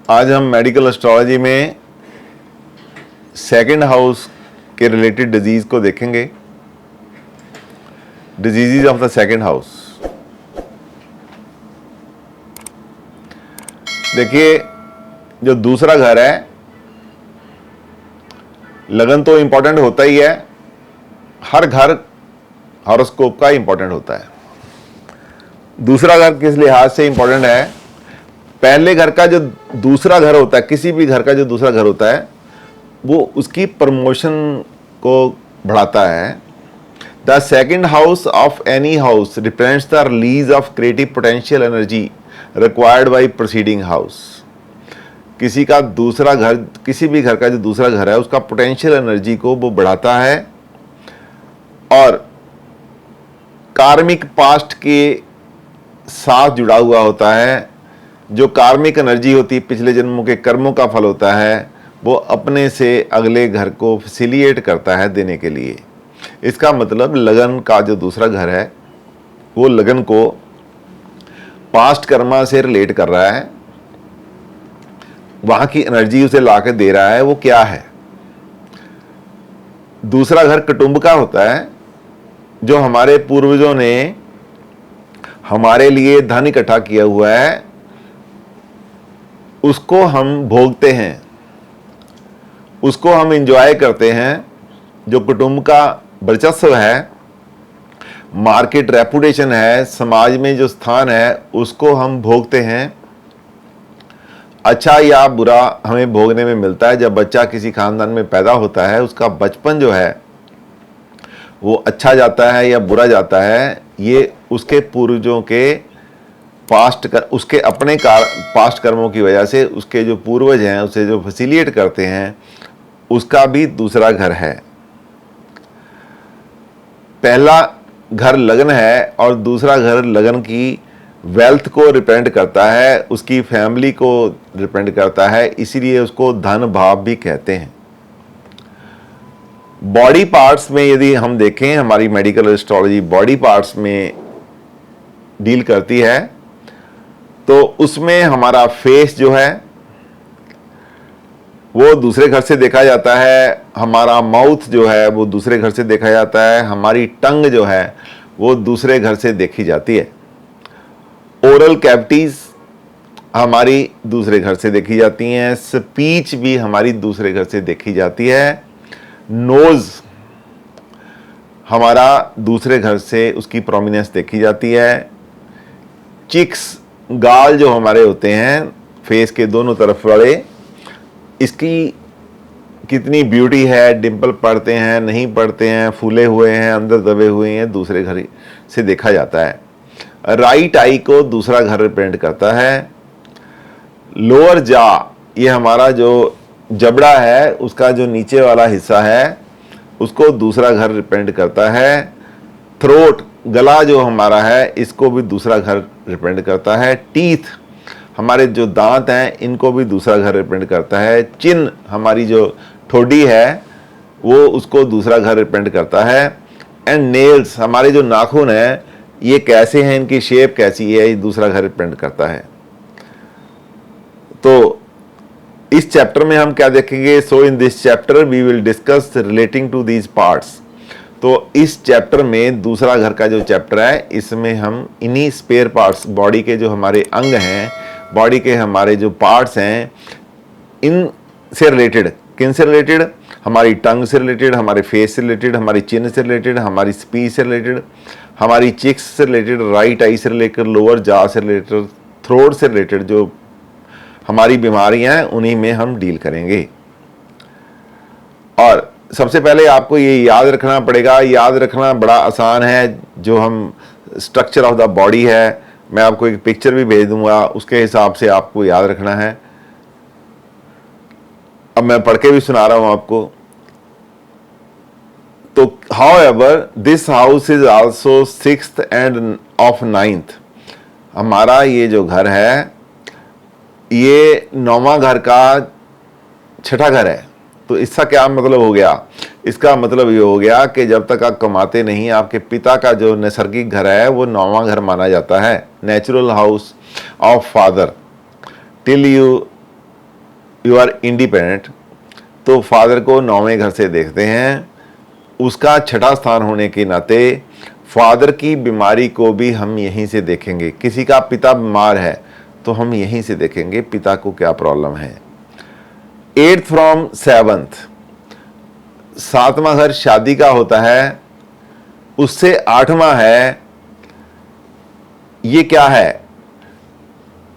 आज हम medical astrology में सेकंड हाउस के रिलेटेड डिजीज को देखेंगे। Diseases of the second house. देखिए, जो दूसरा घर है, लगन तो इंपॉर्टेंट होता ही है। हर घर हॉरोस्कोप का इंपॉर्टेंट होता है। दूसरा घर किस लिहाज से इंपॉर्टेंट है? पहले घर का जो दूसरा घर होता है, किसी भी घर का जो दूसरा घर होता है, वो उसकी प्रमोशन को बढ़ाता है। The second house of any house represents the release of creative potential energy required by proceeding house. किसी का दूसरा घर, किसी भी घर का जो दूसरा घर है, उसका पोटेंशियल एनर्जी को वो बढ़ाता है और कार्मिक पास्ट के साथ जुड़ा हुआ होता है। जो कार्मिक एनर्जी होती है, पिछले जन्मों के कर्मों का फल होता है, वो अपने से अगले घर को फैसिलिएट करता है देने के लिए। इसका मतलब लगन का जो दूसरा घर है, वो लगन को पास्ट कर्मा से रिलेट कर रहा है। वहां की एनर्जी उसे लाके दे रहा है। वो क्या है? दूसरा घर कुटुंब का होता है। जो हमारे पूर्वजों ने हमारे लिए धन इकट्ठा किया हुआ है, उसको हम भोगते हैं, उसको हम इंजॉय करते हैं। जो कुटुंब का वर्चस्व है, मार्केट रेपुटेशन है, समाज में जो स्थान है, उसको हम भोगते हैं। अच्छा या बुरा हमें भोगने में मिलता है। जब बच्चा किसी खानदान में पैदा होता है, उसका बचपन जो है वो अच्छा जाता है या बुरा जाता है, ये उसके पूर्वजों के उसके अपने पास्ट कर्मों की वजह से, उसके जो पूर्वज हैं उसे जो फैसिलिएट करते हैं, उसका भी दूसरा घर है। पहला घर लगन है और दूसरा घर लगन की वेल्थ को रिप्रेजेंट करता है, उसकी फैमिली को रिप्रेजेंट करता है, इसीलिए उसको धन भाव भी कहते हैं। बॉडी पार्ट्स में यदि हम देखें, हमारी मेडिकल एस्ट्रोलॉजी बॉडी पार्ट्स में डील करती है, तो उसमें हमारा फेस जो है वो दूसरे घर से देखा जाता है। हमारा माउथ जो है वो दूसरे घर से देखा जाता है। हमारी टंग जो है वो दूसरे घर से देखी जाती है। ओरल कैविटीज हमारी दूसरे घर से देखी जाती हैं। स्पीच भी हमारी दूसरे घर से देखी जाती है। नोज हमारा दूसरे घर से उसकी प्रोमिनेंस देखी जाती है। चिक्स, गाल जो हमारे होते हैं फेस के दोनों तरफ वाले, इसकी कितनी ब्यूटी है, डिंपल पड़ते हैं नहीं पड़ते हैं, फूले हुए हैं, अंदर दबे हुए हैं, दूसरे घर से देखा जाता है। राइट आई को दूसरा घर रिप्रेजेंट करता है। लोअर जा, ये हमारा जो जबड़ा है, उसका जो नीचे वाला हिस्सा है, उसको दूसरा घर रिप्रेजेंट करता है। थ्रोट, गला जो हमारा है, इसको भी दूसरा घर रिप्रेजेंट करता है। टीथ, हमारे जो दांत हैं, इनको भी दूसरा घर रिप्रेजेंट करता है। चिन, हमारी जो ठोडी है, वो उसको दूसरा घर रिप्रेजेंट करता है। एंड नेल्स, हमारे जो नाखून हैं, ये कैसे हैं, इनकी शेप कैसी है, ये दूसरा घर रिप्रेजेंट करता है। तो इस चैप्टर में हम क्या देखेंगे? So in this chapter we will discuss relating to these parts. तो इस चैप्टर में, दूसरा घर का जो चैप्टर है, इसमें हम इन्हीं स्पेयर पार्ट्स, बॉडी के जो हमारे अंग हैं, बॉडी के हमारे जो पार्ट्स हैं, इन से रिलेटेड, किन से रिलेटेड? हमारी टंग से रिलेटेड, हमारे फेस से रिलेटेड, हमारी चिन से रिलेटेड, हमारी स्पीच से रिलेटेड, हमारी चिक्स से रिलेटेड, राइट आई से रिलेटेड, लोअर जा से रिलेटेड, थ्रोट से रिलेटेड जो हमारी बीमारियां हैं, उन्हीं में हम डील करेंगे। और सबसे पहले आपको ये याद रखना पड़ेगा। याद रखना बड़ा आसान है। जो हम स्ट्रक्चर ऑफ द बॉडी है, मैं आपको एक पिक्चर भी भेज दूंगा, उसके हिसाब से आपको याद रखना है। अब मैं पढ़ के भी सुना रहा हूं आपको। तो however this house is also 6th end of 9th। हमारा ये जो घर है, ये 9वां घर का 6ठा घर है। तो इसका क्या मतलब हो गया? इसका मतलब ये हो गया कि जब तक आप कमाते नहीं, आपके पिता का जो नैसर्गिक घर है वो 9वां घर माना जाता है, natural house of father. Till you you are independent, तो फादर को 9वें घर से देखते हैं। उसका छठा स्थान होने के नाते फादर की बीमारी को भी हम यहीं से देखेंगे। किसी का पिता बीमार है तो हम यहीं से देखेंगे पिता को क्या प्रॉब्लम है। 8th फ्रॉम 7th, 7वां घर शादी का होता है, उससे 8वां है, ये क्या है?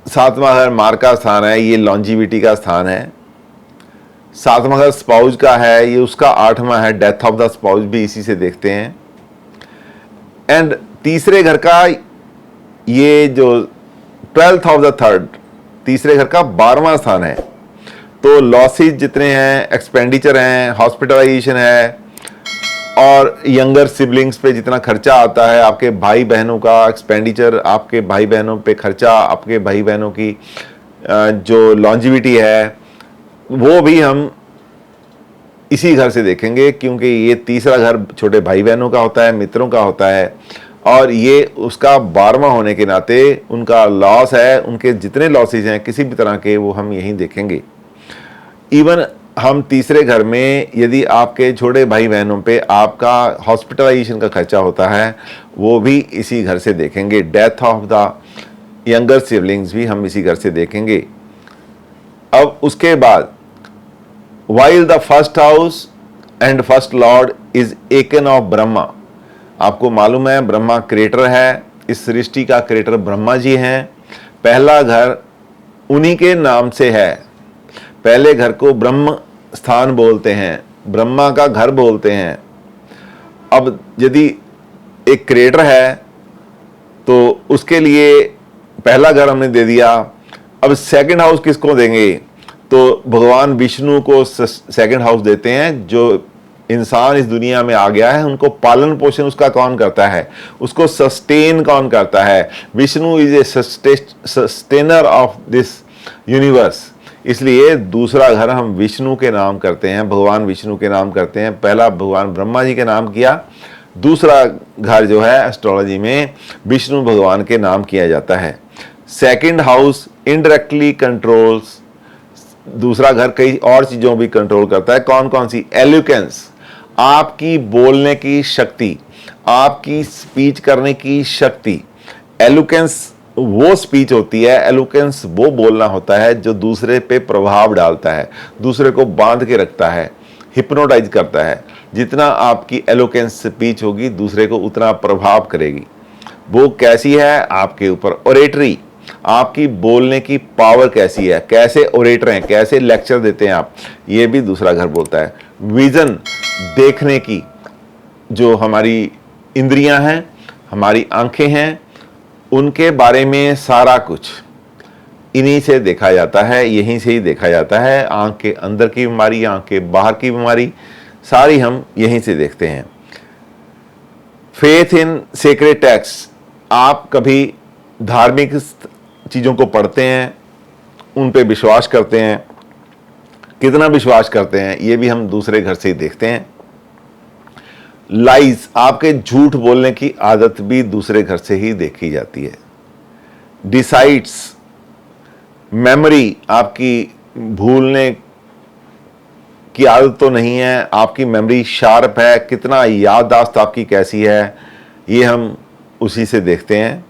7वां घर मार का स्थान है, ये लॉन्जिविटी का स्थान है। 7वां घर स्पाउज का है, ये उसका 8वां है, डेथ ऑफ द स्पाउज भी इसी से देखते हैं। एंड तीसरे घर का ये जो 12th ऑफ द थर्ड, तीसरे घर का 12वां स्थान है। तो लॉसेज जितने हैं, एक्सपेंडिचर हैं, हॉस्पिटलाइजेशन है और यंगर सिबलिंग्स पे जितना खर्चा आता है, आपके भाई बहनों का एक्सपेंडिचर, आपके भाई बहनों पे खर्चा, आपके भाई बहनों की जो लॉन्जिविटी है, वो भी हम इसी घर से देखेंगे, क्योंकि ये तीसरा घर छोटे भाई बहनों का होता है, मित्रों का होता है, और ये उसका 12वां होने के नाते उनका लॉस है, उनके जितने लॉसेज हैं किसी भी तरह के, वो हम यहीं देखेंगे। इवन हम तीसरे घर में यदि आपके छोटे भाई बहनों पे आपका हॉस्पिटलाइजेशन का खर्चा होता है, वो भी इसी घर से देखेंगे। Death of the younger siblings भी हम इसी घर से देखेंगे। अब उसके बाद while the first house and first lord is taken of Brahma, आपको मालूम है ब्रह्मा क्रिएटर है, इस सृष्टि का क्रिएटर ब्रह्मा जी हैं। पहला घर उन्हीं के नाम से है, पहले घर को ब्रह्म स्थान बोलते हैं, ब्रह्मा का घर बोलते हैं। अब यदि एक क्रिएटर है तो उसके लिए पहला घर हमने दे दिया। अब सेकंड हाउस किसको देंगे? तो भगवान विष्णु को सेकंड हाउस देते हैं। जो इंसान इस दुनिया में आ गया है, उनको पालन पोषण उसका कौन करता है, उसको सस्टेन कौन करता है? Vishnu is a sustainer of this universe. इसलिए दूसरा घर हम विष्णु के नाम करते हैं, भगवान विष्णु के नाम करते हैं। पहला भगवान ब्रह्मा जी के नाम किया, दूसरा घर जो है एस्ट्रोलॉजी में विष्णु भगवान के नाम किया जाता है। सेकंड हाउस इनडायरेक्टली कंट्रोल्स, दूसरा घर कई और चीजों भी कंट्रोल करता है। कौन कौन सी? एलोक्वेंस, आपकी बोलने की शक्ति, आपकी स्पीच करने की शक्ति। एलोक्वेंस वो स्पीच होती है, एलोक्वेंस वो बोलना होता है जो दूसरे पे प्रभाव डालता है, दूसरे को बांध के रखता है, हिप्नोटाइज करता है। जितना आपकी एलोक्वेंस स्पीच होगी दूसरे को उतना प्रभाव करेगी। वो कैसी है? आपके ऊपर। ओरेटरी, आपकी बोलने की पावर कैसी है, कैसे ओरेटर हैं, कैसे लेक्चर देते हैं आप, ये भी दूसरा घर बोलता है। विजन, देखने की जो हमारी इंद्रियां हैं, हमारी आंखें हैं, उनके बारे में सारा कुछ इन्हीं से देखा जाता है, यहीं से ही देखा जाता है। आंख के अंदर की बीमारी, आंख के बाहर की बीमारी, सारी हम यहीं से देखते हैं। फेथ इन सेक्रेड टेक्स्ट, आप कभी धार्मिक चीज़ों को पढ़ते हैं, उन पे विश्वास करते हैं, कितना विश्वास करते हैं ये भी हम दूसरे घर से ही देखते हैं। लाइज, आपके झूठ बोलने की आदत भी दूसरे घर से ही देखी जाती है। डिसाइड्स, मेमोरी, आपकी भूलने की आदत तो नहीं है, आपकी मेमोरी शार्प है, कितना याददाश्त आपकी कैसी है, ये हम उसी से देखते हैं।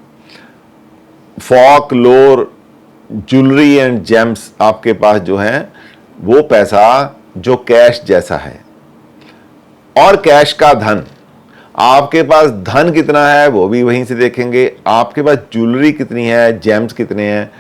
फॉक लोर, ज्वेलरी एंड जेम्स, आपके पास जो है वो पैसा जो कैश जैसा है। और कैश का धन, आपके पास धन कितना है वो भी वहीं से देखेंगे। आपके पास ज्वेलरी कितनी है, जेम्स कितने हैं।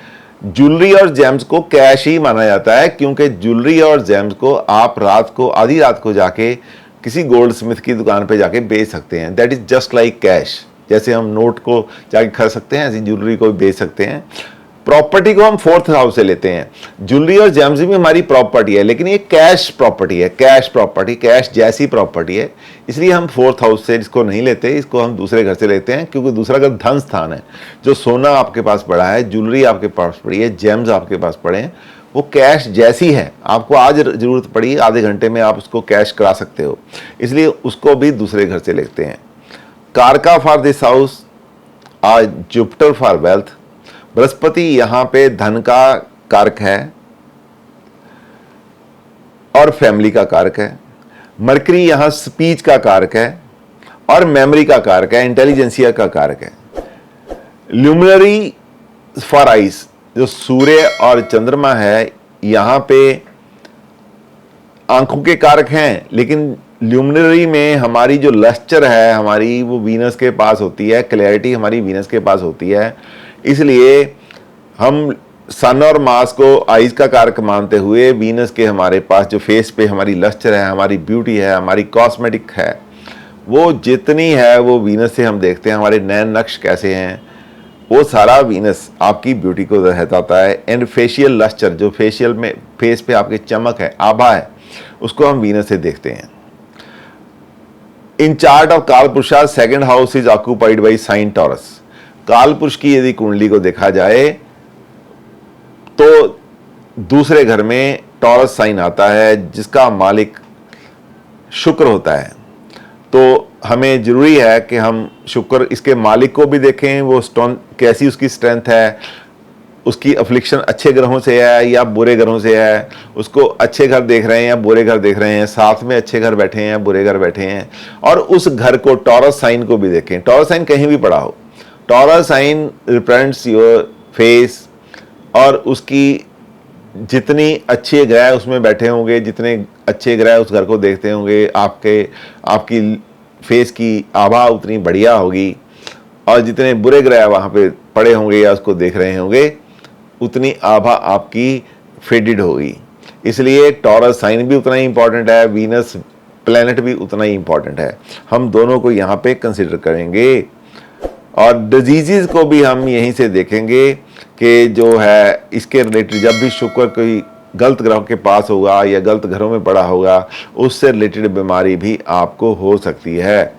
ज्वेलरी और जेम्स को कैश ही माना जाता है, क्योंकि ज्वेलरी और जेम्स को आप रात को, आधी रात को जाके किसी गोल्ड स्मिथ की दुकान पे जाके बेच सकते हैं। That is just like cash. जैसे हम नोट को जाके खरीद सकते हैं, ऐसी ज्वेलरी को भी बेच सकते हैं। प्रॉपर्टी को हम 4th हाउस से लेते हैं। ज्वेलरी और जेम्स भी हमारी प्रॉपर्टी है, लेकिन ये कैश प्रॉपर्टी है, कैश प्रॉपर्टी, कैश जैसी प्रॉपर्टी है। इसलिए हम 4th हाउस से इसको नहीं लेते, इसको हम दूसरे घर से लेते हैं, क्योंकि दूसरा घर धन स्थान है। जो सोना आपके पास पड़ा है, ज्वेलरी आपके पास पड़ी है, जेम्स आपके पास पड़े हैं, वो कैश जैसी है। आपको आज जरूरत पड़ी, आधे घंटे में आप उसको कैश करा सकते हो, इसलिए उसको भी दूसरे घर से लेते हैं। कारका फॉर दिस हाउस आज जुपिटर फॉर वेल्थ, बृहस्पति यहाँ पे धन का कारक है। और फैमिली का कारक है। मरकरी यहाँ स्पीच का कारक है और मेमोरी का कारक है, इंटेलिजेंसिया का कारक है। ल्यूमिनरी फॉर आइज, जो सूर्य और चंद्रमा है, यहाँ पे आंखों के कारक हैं, लेकिन ल्यूमिनरी में हमारी जो लस्टर है हमारी, वो वीनस के पास होती है, क्लैरिटी हमारी वीनस के पास होती है। इसलिए हम सन और मास को आइज का कारक मानते हुए वीनस के हमारे पास जो फेस पे हमारी लस्टर है, हमारी ब्यूटी है, हमारी कॉस्मेटिक है, वो जितनी है वो वीनस से हम देखते हैं। हमारे नैन नक्श कैसे हैं, वो सारा वीनस आपकी ब्यूटी को दर्शाता है। एंड फेशियल लस्टर, जो फेशियल में फेस पे आपके चमक है, आभा है, उसको हम वीनस से देखते हैं। In chart of Kalapurusha second house is occupied by sign Taurus. कालपुरुष की यदि कुंडली को देखा जाए तो दूसरे घर में टॉरस साइन आता है, जिसका मालिक शुक्र होता है। तो हमें जरूरी है कि हम शुक्र, इसके मालिक को भी देखें, वो स्टोन कैसी उसकी स्ट्रेंथ है, उसकी अफ्लिक्शन अच्छे ग्रहों से है या बुरे ग्रहों से है, उसको अच्छे घर देख रहे हैं या बुरे घर देख रहे हैं, साथ में अच्छे घर बैठे हैं या बुरे घर बैठे हैं। और उस घर को, टॉरस साइन को भी देखें। टॉरस साइन कहीं भी पड़ा हो, Taurus sign represents your face, और उसकी जितनी अच्छे ग्रह उसमें बैठे होंगे, जितने अच्छे ग्रह उस घर को देखते होंगे, आपकी फेस की आभा उतनी बढ़िया होगी। और जितने बुरे ग्रह वहाँ पे पड़े होंगे या उसको देख रहे होंगे, उतनी आभा आपकी फेडेड होगी। इसलिए टॉरस साइन भी उतना ही इंपॉर्टेंट है, वीनस प्लैनेट भी उतना ही इंपॉर्टेंट है। हम दोनों को यहाँ पे कंसिडर करेंगे। और डिजीज़ को भी हम यहीं से देखेंगे कि जो है इसके रिलेटेड, जब भी शुक्र कोई गलत ग्रह के पास होगा या गलत घरों में पड़ा होगा, उससे रिलेटेड बीमारी भी आपको हो सकती है।